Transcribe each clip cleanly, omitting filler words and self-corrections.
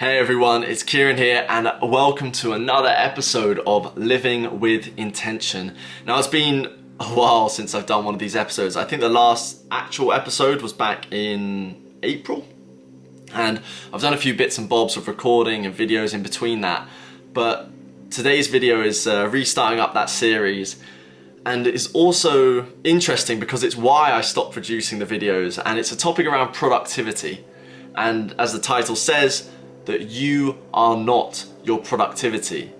Hey everyone, it's Kieran here and welcome to another episode of Living with Intention. Now it's been a while since I've done one of these episodes. I think the last actual episode was back in April, and I've done a few bits and bobs of recording and videos in between that, but today's video is restarting up that series, and it's also interesting because it's why I stopped producing the videos, and it's a topic around productivity. And as the title says, that you are not your productivity,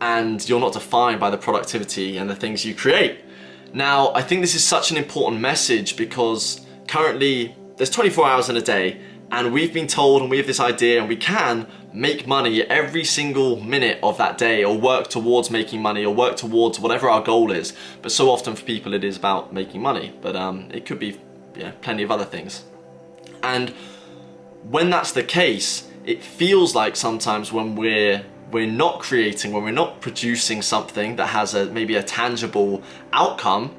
and you're not defined by the productivity and the things you create. Now, I think this is such an important message because currently there's 24 hours in a day, and we've been told and we have this idea and we can make money every single minute of that day, or work towards making money, or work towards whatever our goal is. But so often for people it is about making money, but it could be plenty of other things. And when that's the case, it feels like sometimes when we're not creating, when we're not producing something that has maybe a tangible outcome,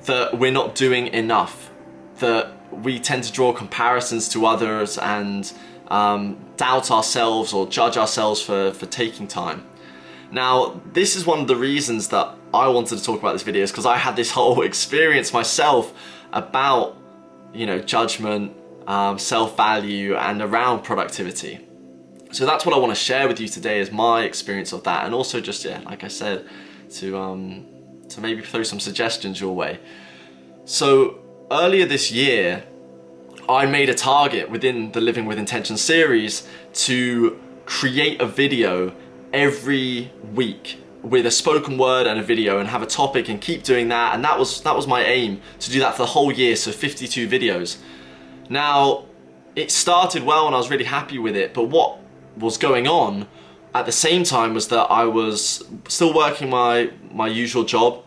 that we're not doing enough, that we tend to draw comparisons to others and doubt ourselves or judge ourselves for taking time. Now, this is one of the reasons that I wanted to talk about this video, is because I had this whole experience myself about, judgment, self-value, and around productivity. So that's what I want to share with you today, is my experience of that, and also just, like I said, to maybe throw some suggestions your way. So earlier this year, I made a target within the Living with Intention series to create a video every week with a spoken word and a video, and have a topic and keep doing that. And that was my aim, to do that for the whole year, so 52 videos. Now, it started well and I was really happy with it, but what was going on at the same time was that I was still working my usual job.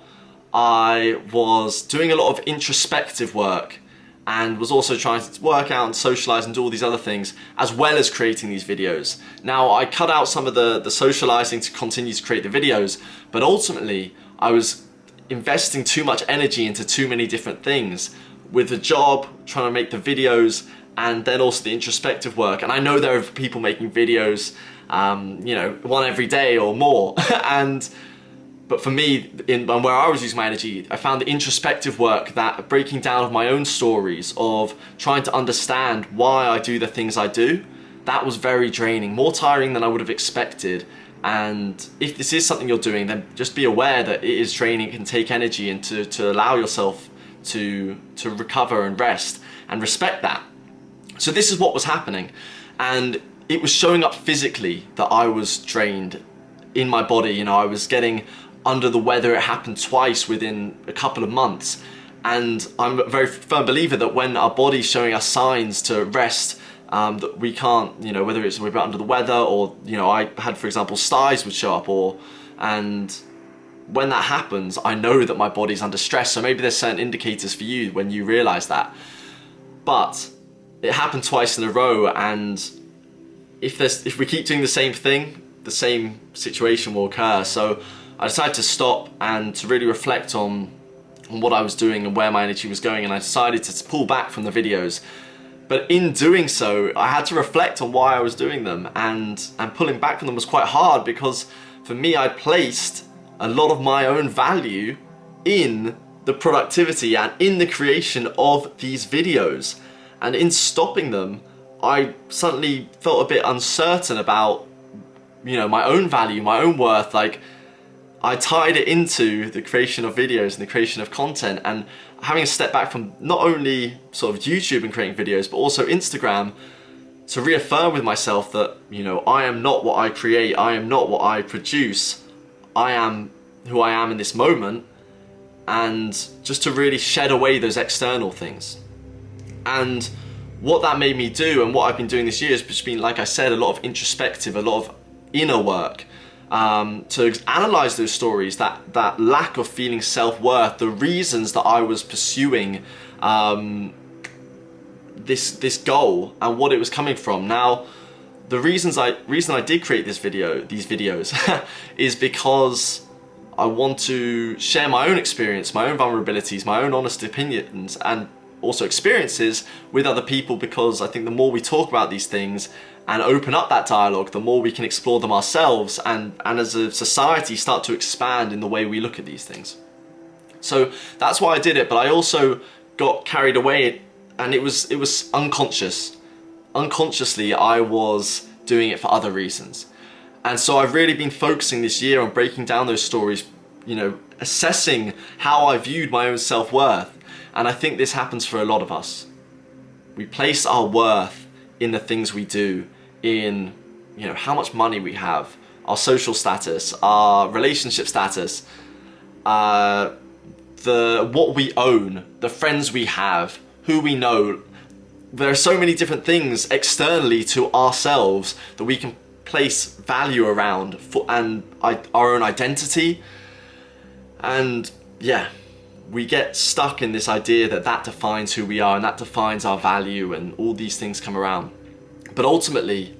I was doing a lot of introspective work and was also trying to work out and socialize and do all these other things, as well as creating these videos. Now, I cut out some of the socializing to continue to create the videos, but ultimately I was investing too much energy into too many different things, with the job, trying to make the videos, and then also the introspective work. And I know there are people making videos, one every day or more. But for me, where I was using my energy, I found the introspective work, that breaking down of my own stories, of trying to understand why I do the things I do, that was very draining, more tiring than I would have expected. And if this is something you're doing, then just be aware that it is draining, it can take energy, and to allow yourself to recover and rest, and respect that. So this is what was happening, and it was showing up physically that I was drained in my body. I was getting under the weather. It happened twice within a couple of months, and I'm a very firm believer that when our body's showing us signs to rest, that we can't, whether it's we're under the weather, or I had, for example, styes would show up, and when that happens, I know that my body's under stress. So maybe there's certain indicators for you when you realize that. But it happened twice in a row, and if we keep doing the same thing, the same situation will occur. So I decided to stop and to really reflect on what I was doing and where my energy was going, and I decided to pull back from the videos. But in doing so, I had to reflect on why I was doing them, and pulling back from them was quite hard, because for me, I placed a lot of my own value in the productivity and in the creation of these videos. And in stopping them, I suddenly felt a bit uncertain about, my own value, my own worth. Like, I tied it into the creation of videos and the creation of content, and having a step back from not only sort of YouTube and creating videos, but also Instagram, to reaffirm with myself that, I am not what I create, I am not what I produce, I am who I am in this moment, and just to really shed away those external things. And what that made me do, and what I've been doing this year, has just been, like I said, a lot of introspective, a lot of inner work, to analyze those stories, that lack of feeling self-worth, the reasons that I was pursuing this goal, and what it was coming from. Now, the reason I did create these videos is because I want to share my own experience, my own vulnerabilities, my own honest opinions, and also experiences with other people, because I think the more we talk about these things and open up that dialogue, the more we can explore them ourselves and as a society start to expand in the way we look at these things. So that's why I did it, but I also got carried away, and it was unconscious. Unconsciously, I was doing it for other reasons. And so I've really been focusing this year on breaking down those stories, assessing how I viewed my own self-worth. And I think this happens for a lot of us. We place our worth in the things we do, in how much money we have, our social status, our relationship status, what we own, the friends we have, who we know. There are so many different things externally to ourselves that we can place value around and our own identity. And yeah, we get stuck in this idea that defines who we are and that defines our value, and all these things come around. But ultimately,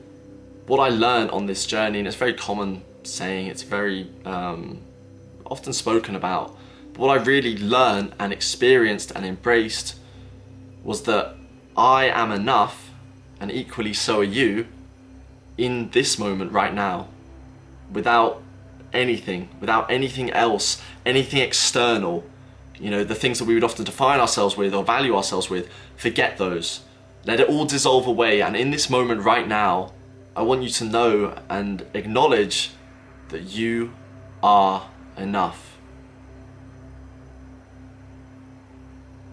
what I learned on this journey, and it's a very common saying, it's very often spoken about, but what I really learned and experienced and embraced was that I am enough, and equally so are you, in this moment right now, without anything else, anything external. The things that we would often define ourselves with or value ourselves with, forget those. Let it all dissolve away, and in this moment right now, I want you to know and acknowledge that you are enough.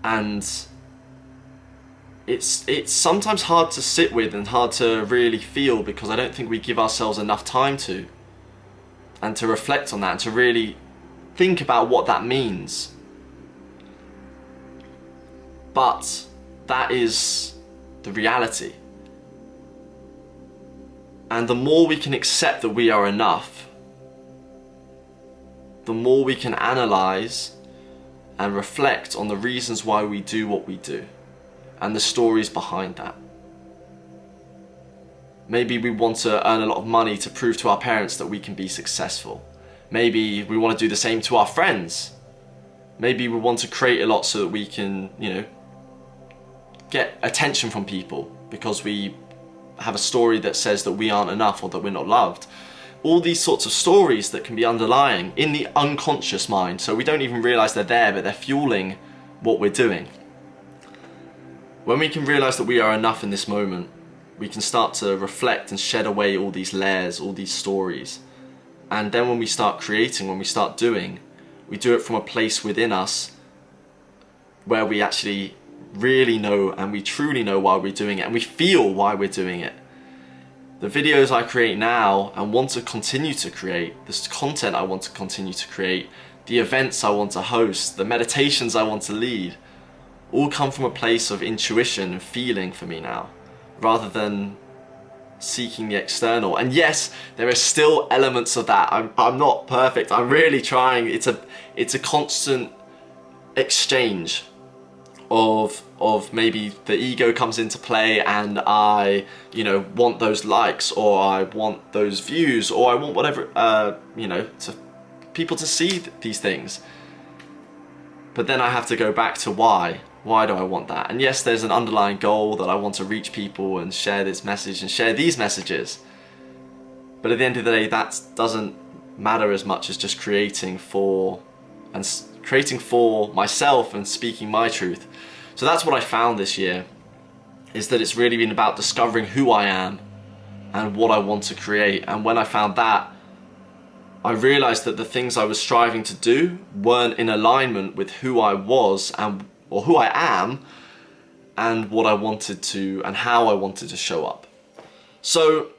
And it's sometimes hard to sit with and hard to really feel, because I don't think we give ourselves enough time to, and to reflect on that, and to really think about what that means. But that is the reality. And the more we can accept that we are enough, the more we can analyze and reflect on the reasons why we do what we do, and the stories behind that. Maybe we want to earn a lot of money to prove to our parents that we can be successful. Maybe we want to do the same to our friends. Maybe we want to create a lot so that we can, get attention from people because we have a story that says that we aren't enough or that we're not loved. All these sorts of stories that can be underlying in the unconscious mind, so we don't even realize they're there, but they're fueling what we're doing. When we can realize that we are enough in this moment, we can start to reflect and shed away all these layers, all these stories. And then when we start creating, when we start doing, we do it from a place within us where we actually really know and we truly know why we're doing it, and we feel why we're doing it. The videos I create now and want to continue to create, this content I want to continue to create, the events I want to host, the meditations I want to lead, all come from a place of intuition and feeling for me now, rather than seeking the external. And yes, there are still elements of that. I'm not perfect. I'm really trying. It's a constant exchange of maybe the ego comes into play, and I want those likes, or I want those views, or I want whatever to people to see these things. But then I have to go back to why do I want that? And yes, there's an underlying goal that I want to reach people and share this message and share these messages, but at the end of the day, that doesn't matter as much as just creating for myself and speaking my truth. So that's what I found this year, is that it's really been about discovering who I am and what I want to create. And when I found that, I realized that the things I was striving to do weren't in alignment with who I was or who I am, and what I wanted to and how I wanted to show up. So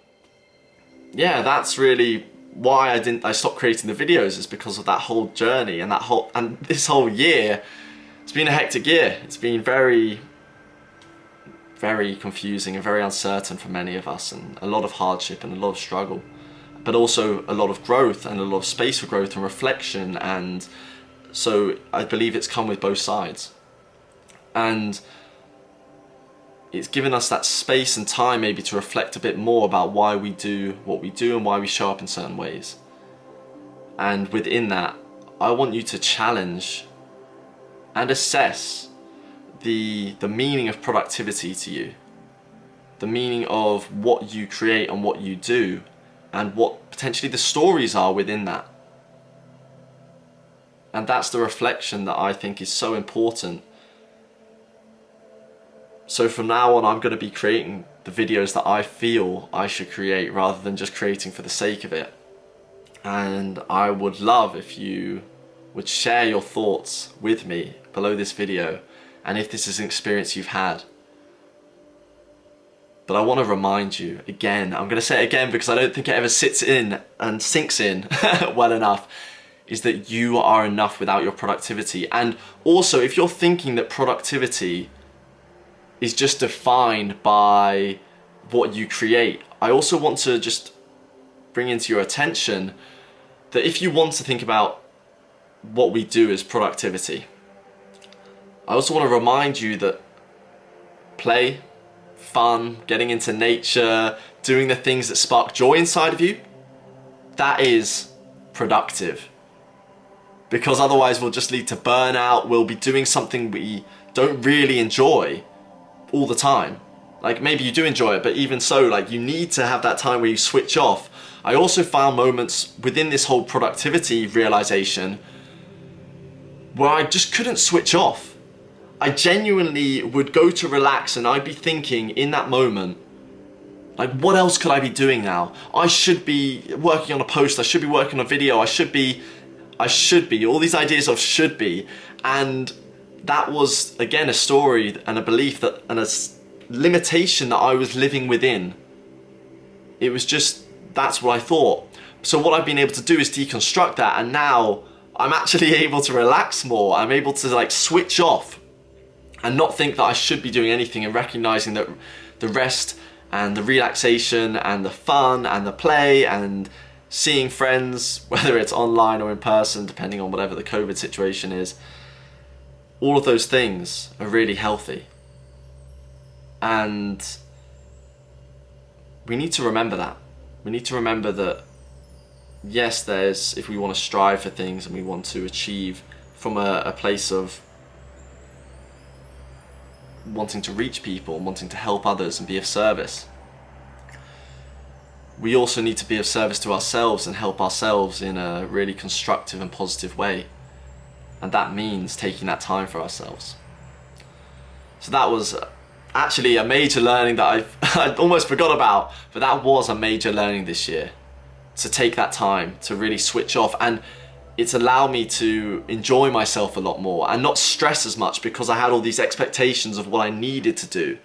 yeah, that's really why I stopped creating the videos, is because of that whole journey and this whole year. It's been a hectic year. It's been very, very confusing and very uncertain for many of us, and a lot of hardship and a lot of struggle, but also a lot of growth and a lot of space for growth and reflection. And so I believe it's come with both sides, and it's given us that space and time maybe to reflect a bit more about why we do what we do and why we show up in certain ways. And within that, I want you to challenge and assess the meaning of productivity to you, the meaning of what you create and what you do, and what potentially the stories are within that. And that's the reflection that I think is so important. So from now on, I'm going to be creating the videos that I feel I should create rather than just creating for the sake of it. And I would love if you would share your thoughts with me below this video, and if this is an experience you've had. But I want to remind you again, I'm going to say it again because I don't think it ever sits in and sinks in well enough, is that you are enough without your productivity. And also, if you're thinking that productivity is just defined by what you create, I also want to just bring into your attention that if you want to think about what we do as productivity, I also want to remind you that play, fun, getting into nature, doing the things that spark joy inside of you, that is productive. Because otherwise we'll just lead to burnout. We'll be doing something we don't really enjoy all the time. Like, maybe you do enjoy it, but even so, like, you need to have that time where you switch off. I also found moments within this whole productivity realization where I just couldn't switch off. I genuinely would go to relax and I'd be thinking in that moment, like, what else could I be doing now? I should be working on a post, I should be working on a video, I should be, all these ideas of should be. And that was, again, a story and a belief that, and a limitation that I was living within. It was just, that's what I thought. So what I've been able to do is deconstruct that, and now I'm actually able to relax more. I'm able to like switch off and not think that I should be doing anything, and recognizing that the rest and the relaxation and the fun and the play and seeing friends, whether it's online or in person, depending on whatever the COVID situation is, all of those things are really healthy. And we need to remember that. We need to remember that, yes, there's, if we want to strive for things and we want to achieve from a place of wanting to reach people, wanting to help others and be of service, we also need to be of service to ourselves and help ourselves in a really constructive and positive way. And that means taking that time for ourselves. So that was actually a major learning that I'd almost forgot about, but that was a major learning this year, to take that time to really switch off. And it's allowed me to enjoy myself a lot more and not stress as much, because I had all these expectations of what I needed to do.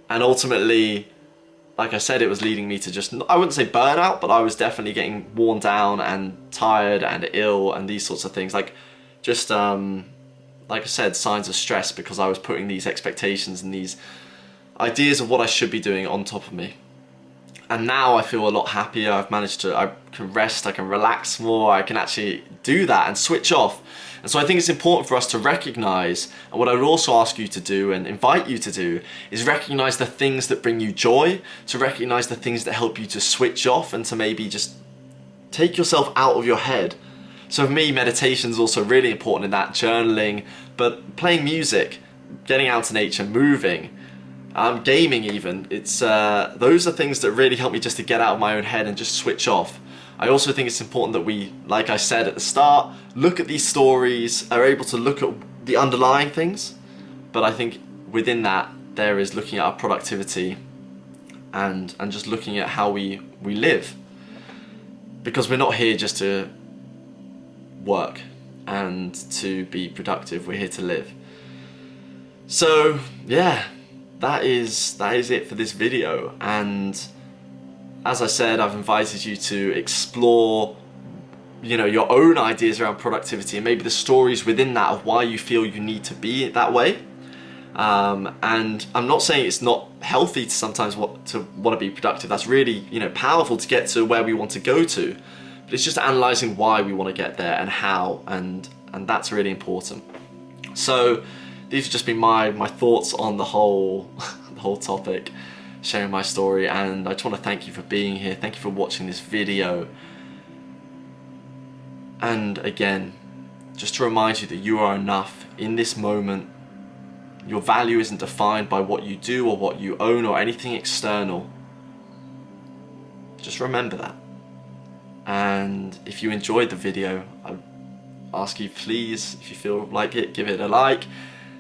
And ultimately, like I said, it was leading me to just, I wouldn't say burnout, but I was definitely getting worn down and tired and ill and these sorts of things. Like, just, like I said, signs of stress, because I was putting these expectations and these ideas of what I should be doing on top of me. And now I feel a lot happier. I've managed to, I can rest, I can relax more, I can actually do that and switch off. And so I think it's important for us to recognize, and what I would also ask you to do and invite you to do, is recognize the things that bring you joy, to recognize the things that help you to switch off and to maybe just take yourself out of your head. So for me, meditation is also really important in that, journaling, but playing music, getting out to nature, moving, gaming even. It's those are things that really help me just to get out of my own head and just switch off. I also think it's important that we, like I said at the start, look at these stories, are able to look at the underlying things, but I think within that there is looking at our productivity and just looking at how we live, because we're not here just to work and to be productive, we're here to live. So yeah, that is it for this video. And as I said, I've invited you to explore, you know, your own ideas around productivity and maybe the stories within that of why you feel you need to be that way. And I'm not saying it's not healthy to sometimes want to be productive. That's really, you know, powerful to get to where we want to go to. But it's just analysing why we want to get there and how, and that's really important. So these have just been my thoughts on the whole the whole topic, sharing my story, and I just want to thank you for being here. Thank you for watching this video. And again, just to remind you that you are enough in this moment, Your value isn't defined by what you do or what you own or anything external. Just remember that. And if you enjoyed the video, I ask you, please, if you feel like it, give it a like,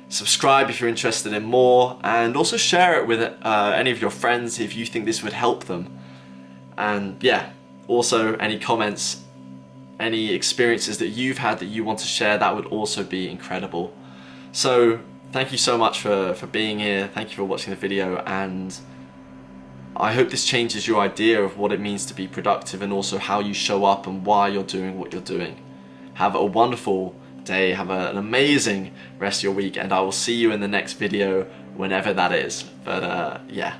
subscribe if you're interested in more, and also share it with any of your friends if you think this would help them. And yeah, also any comments, any experiences that you've had that you want to share, that would also be incredible. So thank you so much for being here. Thank you for watching the video, and I hope this changes your idea of what it means to be productive, and also how you show up and why you're doing what you're doing. Have a wonderful day, have an amazing rest of your week, and I will see you in the next video, whenever that is. But yeah.